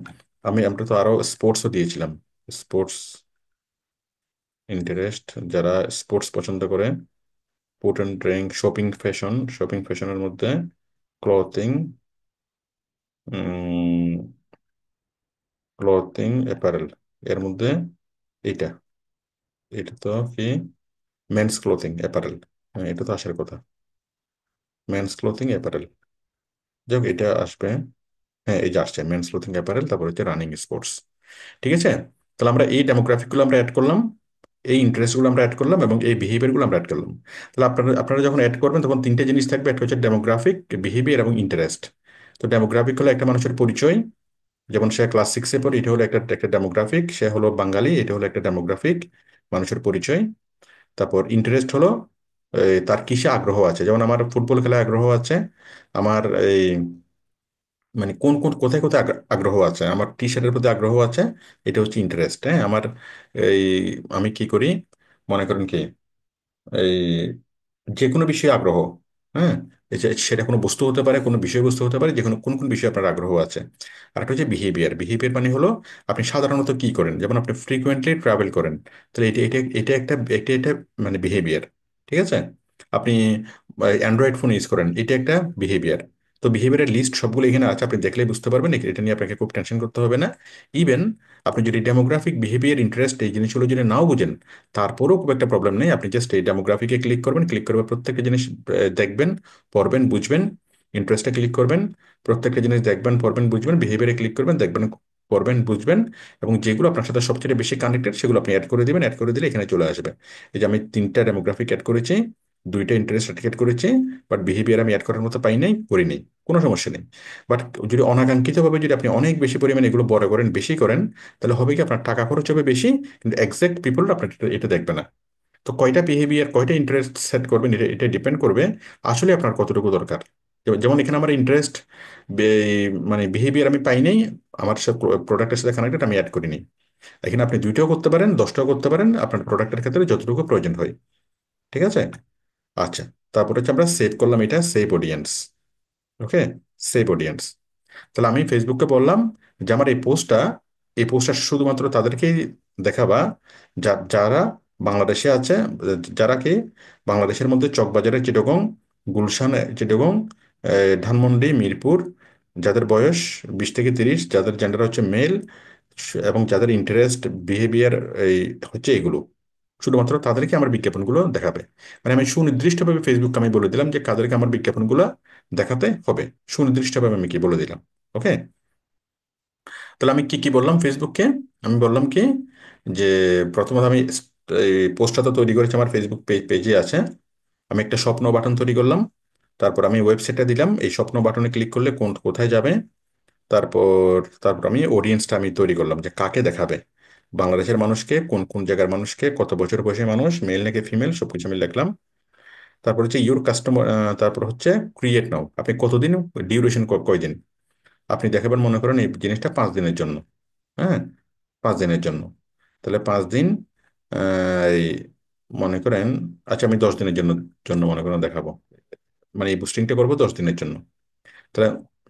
আমরা তো আরো স্পোর্টসও দিয়েছিলাম। স্পোর্টস ইন্টারেস্ট, যারা স্পোর্টস পছন্দ করে, ফুড অ্যান্ড ড্রিঙ্ক, শপিং ফ্যাশনের মধ্যে ক্লথিং, অ্যাপারেল, এর মধ্যে এইটা, এটা তো কি, মেন্স ক্লোথিং অ্যাপারেল। হ্যাঁ, এটা তো আসার কথা, মেন্স ক্লোথিং অ্যাপারেল। যাই হোক, এটা আসবে। হ্যাঁ, এই যে আসছে মেন্স ক্লোথিং অ্যাপারেল, তারপর হচ্ছে রানিং স্পোর্টস। ঠিক আছে। তাহলে আমরা এই ডেমোগ্রাফিকগুলো আমরা অ্যাড করলাম, এই ইন্টারেস্টগুলো আমরা অ্যাড করলাম, এবং এই বিহেভিয়ারগুলো আমরা অ্যাড করলাম। তাহলে আপনারা যখন অ্যাড করবেন তখন তিনটে জিনিস থাকবে, একটা হচ্ছে ডেমোগ্রাফিক, বিহেভিয়ার এবং ইন্টারেস্ট। তো ডেমোগ্রাফিক হলো একটা মানুষের পরিচয়, যেমন সে ক্লাস 6-এ পড়ে, এটা হলো একটা একটা ডেমোগ্রাফিক। সে হলো বাঙালি, এটা হলো একটা ডেমোগ্রাফিক, মানুষের পরিচয়। তারপর ইন্টারেস্ট হলো তার কিসে আগ্রহ আছে, যেমন আমার ফুটবল খেলায় আগ্রহ আছে, আমার এই মানে কোন কোন কোথায় কোথায় আগ্রহ আছে, আমার টি শার্টের প্রতি আগ্রহ আছে, এটা হচ্ছে ইন্টারেস্ট। হ্যাঁ। আমার এই আমি কি করি, মনে করেন কি, এই যে কোনো বিষয়ে আগ্রহ। হ্যাঁ। সেটা কোনো বস্তু হতে পারে, কোনো বিষয়বস্তু হতে পারে, যে কোনো কোন কোন বিষয়ে আপনার আগ্রহ আছে। আর একটা হচ্ছে বিহেভিয়ার মানে হলো আপনি সাধারণত কি করেন, যেমন আপনি ফ্রিকুয়েন্টলি ট্রাভেল করেন, তাহলে এটা একটা মানে বিহেভিয়ার। ঠিক আছে। আপনি অ্যান্ড্রয়েড ফোন ইউজ করেন, এটা একটা বিহেভিয়ার। তো বিহেভিয়ারের লিস্ট সবগুলো এখানে আছে, আপনি দেখলেই বুঝতে পারবেন, এটা নিয়ে আপনাকে খুব টেনশন করতে হবে না। ইভেন আপনি যদি ডেমোগ্রাফিক, বিহেভিয়ার, ইন্টারেস্ট এই জিনিসগুলো যদি নাও বুঝেন, তারপরেও খুব একটা প্রবলেম নেই। আপনি জাস্ট এই ডেমোগ্রাফিকে ক্লিক করবেন, ক্লিক করবে প্রত্যেকটা জিনিস দেখবেন, পড়বেন, বুঝবেন। ইন্টারেস্টে ক্লিক করবেন, প্রত্যেকটা জিনিস দেখবেন, পড়বেন, বুঝবেন। বিহেভিয়ারে ক্লিক করবেন, দেখবেন, পড়বেন, বুঝবেন। এবং যেগুলো আপনার সাথে সবচেয়ে বেশি কানেক্টেড সেগুলো আপনি অ্যাড করে দিবেন, অ্যাড করে দিলে এখানে চলে আসবে। এই যে আমি 3টা ডেমোগ্রাফিক অ্যাড করেছি, 2টা ইন্টারেস্ট অ্যাড করেছি, বাট বিহেভিয়ার আমি অ্যাড করার মতো পাই নাই, করিনি, কোনো সমস্যা নেই। বাট যদি অনাকাঙ্ক্ষিতভাবে যদি আপনি অনেক বেশি পরিমাণে এগুলো বড় করেন, বেশি করেন, তাহলে হবে কি, আপনার টাকা খরচ হবে বেশি, কিন্তু এক্সাক্ট পিপল আপনার এটা দেখবে না। তো কয়টা বিহেভিয়ার, কয়টা ইন্টারেস্ট সেট করবেন, এটা এটা ডিপেন্ড করবে আসলে আপনার কতটুকু দরকার। যেমন এখানে আমার ইন্টারেস্ট, মানে বিহেভিয়ার আমি পাই নাই, আমার সব প্রোডাক্টের সাথে কানেক্টেড, আমি অ্যাড করিনি। এখানে আপনি 2টাও করতে পারেন, 10টাও করতে পারেন, আপনার প্রোডাক্টের ক্ষেত্রে যতটুকু প্রয়োজন হয়। ঠিক আছে? আচ্ছা, তারপরে হচ্ছে আমরা সেভ করলাম, এটা সেভ অডিয়েন্স। ওকে, সেভ অডিয়েন্স। তাহলে আমি ফেসবুককে বললাম যে আমার এই পোস্টটা শুধুমাত্র তাদেরকেই দেখাবা যারা বাংলাদেশে আছে, যারা কি বাংলাদেশের মধ্যে চকবাজারে, চিটাগং, গুলশান, চিটাগং, ধানমন্ডি, মিরপুর, যাদের বয়স 20 থেকে 30, যাদের জেন্ডার হচ্ছে মেল, এবং যাদের ইন্টারেস্ট, বিহেভিয়ার এই হচ্ছে এগুলো, শুধুমাত্র তাদেরকে আমার বিজ্ঞাপনগুলো দেখাবে। মানে আমি সুনির্দিষ্টভাবে ফেসবুককে আমি বলে দিলাম যে কাদেরকে আমার বিজ্ঞাপনগুলো দেখাতে হবে, সুনির্দিষ্টভাবে আমি কি বলে দিলাম। ওকে, তাহলে আমি কি কি বললাম ফেসবুককে? আমি বললাম কি, যে প্রথমত আমি এই পোস্টটা তো তৈরি করেছি, আমার ফেসবুক পেজে আছে। আমি একটা স্বপ্ন বাটন তৈরি করলাম, তারপর আমি ওয়েবসাইটে দিলাম, এই স্বপ্ন বাটনে ক্লিক করলে কোথায় যাবে। তারপর তারপর আমি অডিয়েন্সটা আমি তৈরি করলাম যে কাকে দেখাবে, বাংলাদেশের মানুষকে, কোন কোন জায়গার মানুষকে, কত বছর বয়সী মানুষ, মেল নাকি ফিমেল, সবকিছু আমি লিখলাম। তারপর হচ্ছে ইউর কাস্টমার, তারপর হচ্ছে ক্রিয়েট নাও, আপনি কতদিন, ডিউরেশন কয়দিন আপনি দেখাবেন, মনে করেন এই জিনিসটা 5 দিনের জন্য। হ্যাঁ, 5 দিনের জন্য। তাহলে 5 দিন, এই মনে করেন, আচ্ছা আমি 10 দিনের জন্য জন্য মনে করেন দেখাবো, মানে এই বুস্টিংটা করবো 10 দিনের জন্য। তাহলে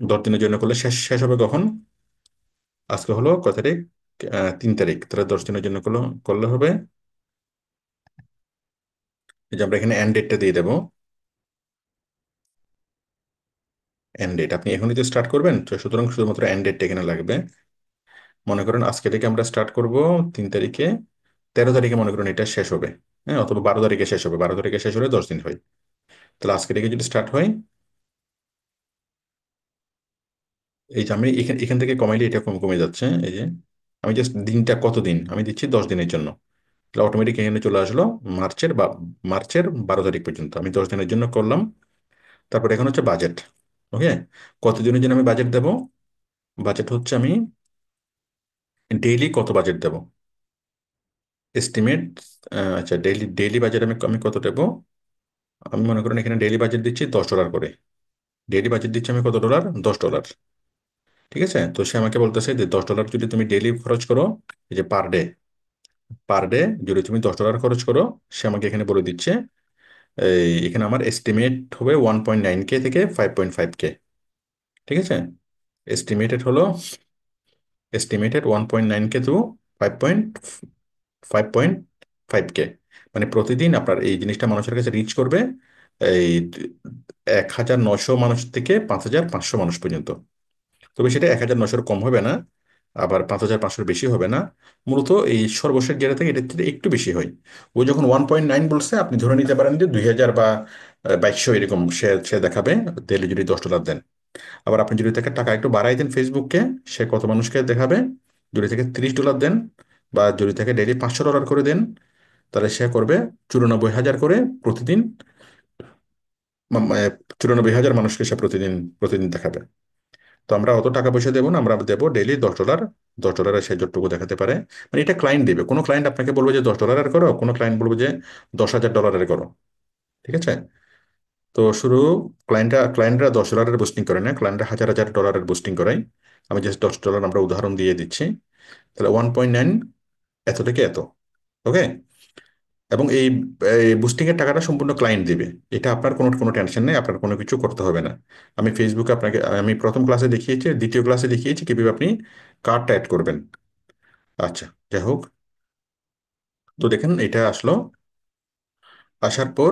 10 দিনের জন্য করলে শেষ শেষ হবে কখন? আজকে হলো কত তারিখ? 3 তারিখ। তাহলে 10 দিনের জন্য করলে করলে হবে, এই যে আমরা এখানে এন্ড ডেটটা দিয়ে দেবো। এন্ড ডেট আপনি এখনই তো স্টার্ট করবেন, তো সুতরাং শুধুমাত্র এন্ড ডেটটা এখানে লাগবে। মনে করেন আজকে থেকে আমরা স্টার্ট করব 3 তারিখে, 13 তারিখে মনে করেন এটা শেষ হবে। হ্যাঁ, অথবা 12 তারিখে শেষ হবে, 12 তারিখে শেষ হলে 10 দিন হয়। তাহলে আজকে থেকে যদি স্টার্ট হয়, এই যে আমি এখান এখান থেকে কমাইলে এটা কমে কমে যাচ্ছে, এই যে আমি জাস্ট দিনটা কত দিন আমি দিচ্ছি, 10 দিনের জন্য। তাহলে অটোমেটিক এখানে চলে আসলো মার্চের 12 তারিখ পর্যন্ত আমি 10 দিনের জন্য করলাম। তারপর এখন হচ্ছে বাজেট। ওকে, কতদিনের জন্য আমি বাজেট দেব? বাজেট হচ্ছে আমি ডেইলি কত বাজেট দেব, এস্টিমেট। আচ্ছা, ডেইলি ডেইলি বাজেট আমি আমি কত দেবো? আমি মনে করেন এখানে ডেইলি বাজেট দিচ্ছি $10 করে। ডেইলি বাজেট দিচ্ছি আমি কত ডলার? $10। ঠিক আছে, তো সে আমাকে বলতেছে যে $10 যদি তুমি ডেইলি খরচ করো, এই যে পার ডে যদি তুমি $10 খরচ করো, সে আমাকে এখানে বলে দিচ্ছে, এখানে আমার এস্টিমেট হবে 1.9K থেকে 5.5K। ঠিক আছে, এস্টিমেটেড হলো, এস্টিমেটেড 1.9K টু 5.5K। মানে প্রতিদিন আপনার এই জিনিসটা মানুষের কাছে রিচ করবে এই 1,900 মানুষ থেকে 5,500 মানুষ পর্যন্ত। তবে সেটা 1,900 কম হবে না, আবার 5,500 বেশি হবে না। মূলত এই সর্বশেষ যেটা থেকে এটার থেকে একটু বেশি হয়। ও যখন 1.9 বলছে, আপনি ধরে নিতে পারেন যে 2,000 বা 2,200 এরকম সে সে দেখাবে ডেলি যদি $10 দেন। আবার আপনি যদি তাকে টাকা একটু বাড়াই দেন ফেসবুককে, সে কত মানুষকে দেখাবে? যদি থেকে $30 দেন, বা যদি থেকে ডেলি $500 করে দেন, তাহলে সে করবে 94,000 করে প্রতিদিন। 94,000 মানুষকে সে প্রতিদিন প্রতিদিন দেখাবে। তো আমরা অত টাকা পয়সা দেবো না, আমরা দেবো ডেইলি $10। $10 সে যতটুকু দেখাতে পারে। মানে এটা ক্লায়েন্ট দিবে, কোনো ক্লায়েন্ট আপনাকে বলবে যে $10 করো, কোনো ক্লায়েন্ট বলবে যে $10,000 করো। ঠিক আছে, তো শুরু ক্লায়েন্টরা $10 বুস্টিং করে না, ক্লায়েন্টরা হাজার হাজার ডলারের বুস্টিং করায়। আমি জাস্ট $10 আমরা উদাহরণ দিয়ে দিচ্ছি। তাহলে 1.9, এত থেকে এত। ওকে, এবং এই বুস্টিং এর টাকাটা সম্পূর্ণ ক্লায়েন্ট দিবে। এটা আপনার কোনো কোনো টেনশন নেই, আপনার কোনো কিছু করতে হবে না। আমি ফেসবুকে আপনাকে আমি প্রথম ক্লাসে দেখিয়েছি, দ্বিতীয় ক্লাসে দেখিয়েছি কিভাবে আপনি কার্ডটা অ্যাড করবেন। আচ্ছা, যাই হোক, তো দেখেন এটা আসলো। আসার পর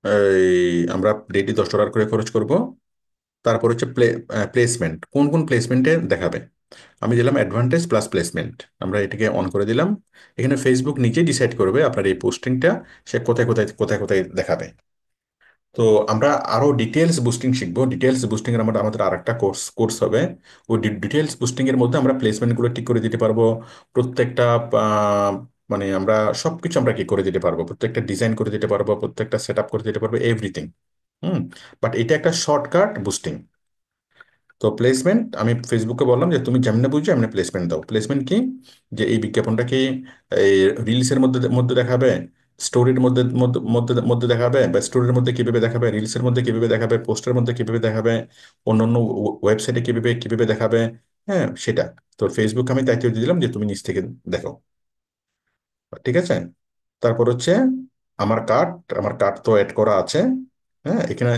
এই আমরা ডেইলি $10 করে খরচ করব। তারপর হচ্ছে প্লেসমেন্ট, কোন কোন প্লেসমেন্টে দেখাবে। আমি দিলাম অ্যাডভান্টেজ প্লাস প্লেসমেন্ট, আমরা এটাকে অন করে দিলাম। এখানে ফেসবুক নিজেই ডিসাইড করবে আপনার এই পোস্টিংটা সে কোথায় কোথায় কোথায় কোথায় দেখাবে। তো আমরা আরো ডিটেলস বুস্টিং শিখবো। ডিটেলস বুস্টিং এর আমাদের আমাদের আরেকটা কোর্স হবে। ওই ডিটেলস বুস্টিং এর মধ্যে আমরা প্লেসমেন্ট গুলো ঠিক করে দিতে পারবো। প্রত্যেকটা আহ, মানে আমরা সবকিছু আমরা কি করে দিতে পারবো, প্রত্যেকটা ডিজাইন করে দিতে পারবো, প্রত্যেকটা সেট আপ করে দিতে পারবো, এভরিথিং। হুম। বাট এটা একটা শর্টকাট বুস্টিং। তো প্লেসমেন্ট আমি ফেসবুকে বললাম যে তুমি যেমনে বুঝছো এমনি প্লেসমেন্ট দাও। প্লেসমেন্ট কি, যে এই বিজ্ঞাপনটা কি এই রিলসের মধ্যে মধ্যে দেখাবে, স্টোরির মধ্যে মধ্যে মধ্যে মধ্যে দেখাবে, বা স্টোরির মধ্যে কিভাবে দেখাবে, রিলসের মধ্যে কিভাবে দেখাবে, পোস্টের মধ্যে কিভাবে দেখাবে, অন্যান্য ওয়েবসাইটে কিভাবে কিভাবে দেখাবে। হ্যাঁ, সেটা। তো ফেসবুক আমি দায়িত্ব দিয়ে দিলাম যে তুমি নিজ থেকে দেখো। ঠিক আছে। তারপর হচ্ছে আমার কার্ড, আমার কার্ড তো অ্যাড করা আছে। হ্যাঁ, এখানে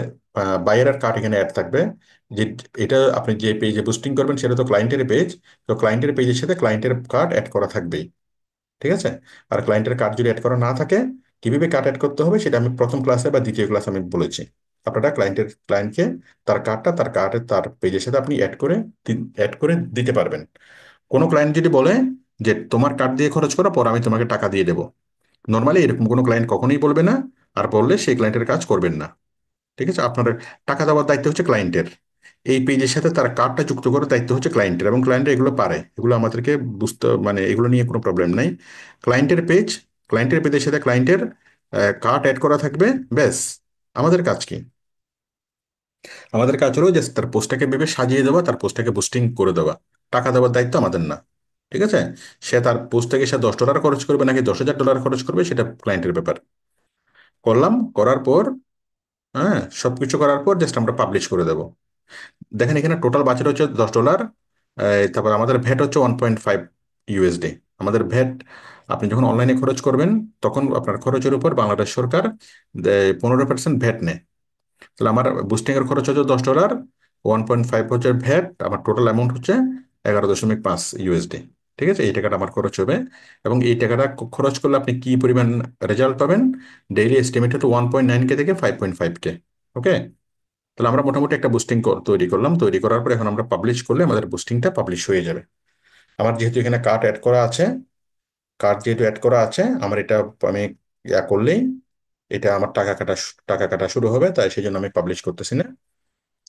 বাইরের কার্ড এখানে অ্যাড থাকবে। যে এটা আপনি যে পেজে বুস্টিং করবেন সেটা তো ক্লায়েন্টের পেজ। তো ক্লায়েন্টের পেজের সাথে ক্লায়েন্টের কার্ড অ্যাড করা থাকবেই। ঠিক আছে। আর ক্লায়েন্টের কার্ড যদি অ্যাড করা না থাকে, কিভাবে কার্ড অ্যাড করতে হবে সেটা আমি প্রথম ক্লাসে বা দ্বিতীয় ক্লাসে আমি বলেছি। আপনারা ক্লায়েন্টকে তার কার্ডটা তার কার্ডের তার পেজের সাথে আপনি অ্যাড করে দিতে পারবেন। কোনো ক্লায়েন্ট যদি বলে যে তোমার কার্ড দিয়ে খরচ করো, পর আমি তোমাকে টাকা দিয়ে দেবো, নর্মালি এরকম কোনো ক্লায়েন্ট কখনোই বলবে না। আর বললে সেই ক্লায়েন্টের কাজ করবেন না। ঠিক আছে। আপনার টাকা দেওয়ার দায়িত্ব হচ্ছে ক্লায়েন্টের। এই পেজের সাথে তার কার্ডটা যুক্ত করার দায়িত্ব হচ্ছে ক্লায়েন্টের, এবং ক্লায়েন্ট এগুলো পারে, এগুলো আমাদেরকে বুঝতে, মানে এগুলো নিয়ে কোনো প্রবলেম নাই। ক্লায়েন্টের পেজ, ক্লায়েন্টের পেজের সাথে ক্লায়েন্টের কার্ড অ্যাড করা থাকবে। ব্যাস। আমাদের কাজ কি? আমাদের কাজ হলো যে তার পোস্টটাকে ভেবে সাজিয়ে দেওয়া, তার পোস্টটাকে বুস্টিং করে দেওয়া। টাকা দেওয়ার দায়িত্ব আমাদের না। ঠিক আছে। সে তার পোস্ট থেকে সে $10 খরচ করবে নাকি $10,000 খরচ করবে, সেটা ক্লায়েন্টের ব্যাপার। করলাম, করার পর, হ্যাঁ, সবকিছু করার পর জাস্ট আমরা পাবলিশ করে দেবো। দেখেন এখানে টোটাল বাজেট হচ্ছে $10। তারপর আমাদের ভ্যাট হচ্ছে 1.5 USD। আমাদের ভ্যাট, আপনি যখন অনলাইনে খরচ করবেন তখন আপনার খরচের উপর বাংলাদেশ সরকার 15% ভ্যাট নেয়। তাহলে আমার বুস্টিং এর খরচ হচ্ছে $10, 1.5 হচ্ছে ভ্যাট, আমার টোটাল অ্যামাউন্ট হচ্ছে 11.5 USD। ঠিক আছে, এই টাকাটা আমার খরচ হবে। এবং এই টাকাটা খরচ করলে আপনি কি পরিমাণ রেজাল্ট পাবেন? ডেইলি এস্টিমেট হচ্ছে 1.9K থেকে 5.5K। ওকে। তাহলে আমরা মোটামুটি একটা বুস্টিং তৈরি করলাম। তৈরি করার পর এখন আমরা পাবলিশ করলে আমাদের বুস্টিংটা পাবলিশ হয়ে যাবে। আমার যেহেতু এখানে কার্ড অ্যাড করা আছে, কার্ড যেহেতু অ্যাড করা আছে, আমার এটা আমি ইয়া করলেই এটা আমার টাকা কাটা শুরু হবে, তাই সেই জন্য আমি পাবলিশ করতেছি না।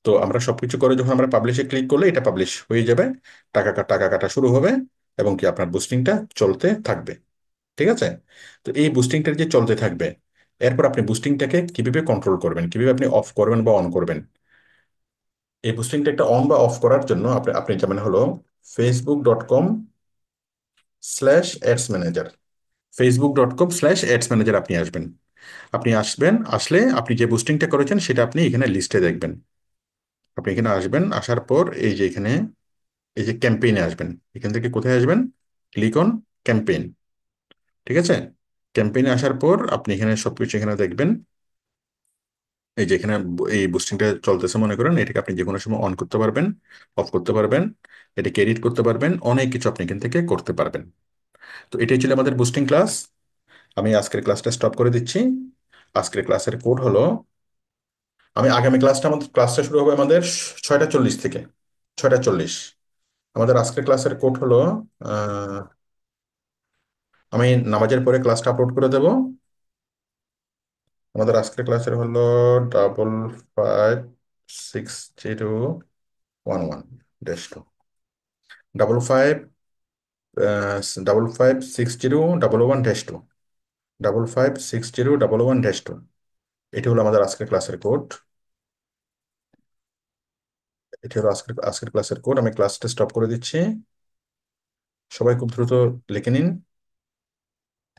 তো আমরা সবকিছু করে যখন আমরা পাবলিশে ক্লিক করলে এটা পাবলিশ হয়ে যাবে, টাকা কাটা শুরু হবে, এবং কি আপনার বুস্টিংটা চলতে থাকবে। ঠিক আছে। তো এই বুস্টিংটা যে চলতে থাকবে, এরপর আপনি বুস্টিংটাকে কিভাবে কন্ট্রোল করবেন, কিভাবে আপনি অফ করবেন বা অন করবেন। এই বুস্টিংটা একটা অন বা অফ করার জন্য আপনি আপনি যেমন হলো facebook.com/ads manager, facebook.com/ads manager আপনি আসবেন। আপনি আসবেন, আসলে আপনি যে বুস্টিংটা করেছেন সেটা আপনি এখানে লিস্টে দেখবেন। আপনি এখানে আসবেন, আসার পর এই যে এখানে এই যে ক্যাম্পেইনে আসবেন। এখান থেকে কোথায় আসবেন? Click on campaign. ঠিক আছে। ক্যাম্পেইনে আসার পর আপনি এখানে সবকিছু এখানে দেখবেন। এই যে এখানে এই বুস্টিংটা চলতেছে মনে করেন, এটাকে আপনি যে কোনো সময় অন করতে পারবেন, অফ করতে পারবেন, এটাকে এডিট করতে পারবেন, অনেক কিছু আপনি এখান থেকে করতে পারবেন। তো এটাই ছিল আমাদের বুস্টিং ক্লাস। আমি আজকের ক্লাসটা স্টপ করে দিচ্ছি। আজকের ক্লাসের কোড হলো, আমি আগামী আমাদের ক্লাসটা শুরু হবে আমাদের 6টা 40 থেকে। 6টা 40। আমাদের আজকের ক্লাসের কোড হলো, আহ, আমি নামাজের পরে ক্লাসটা আপলোড করে দেব। আমাদের আজকের ক্লাসের হলো 556011-2, 556011-2, 556011-2। এটি হলো আমাদের আজকের ক্লাসের কোড। এটি হলো আজকের ক্লাসের কোড। আমি ক্লাসটা স্টপ করে দিচ্ছি। সবাই খুব দ্রুত লিখে নিন।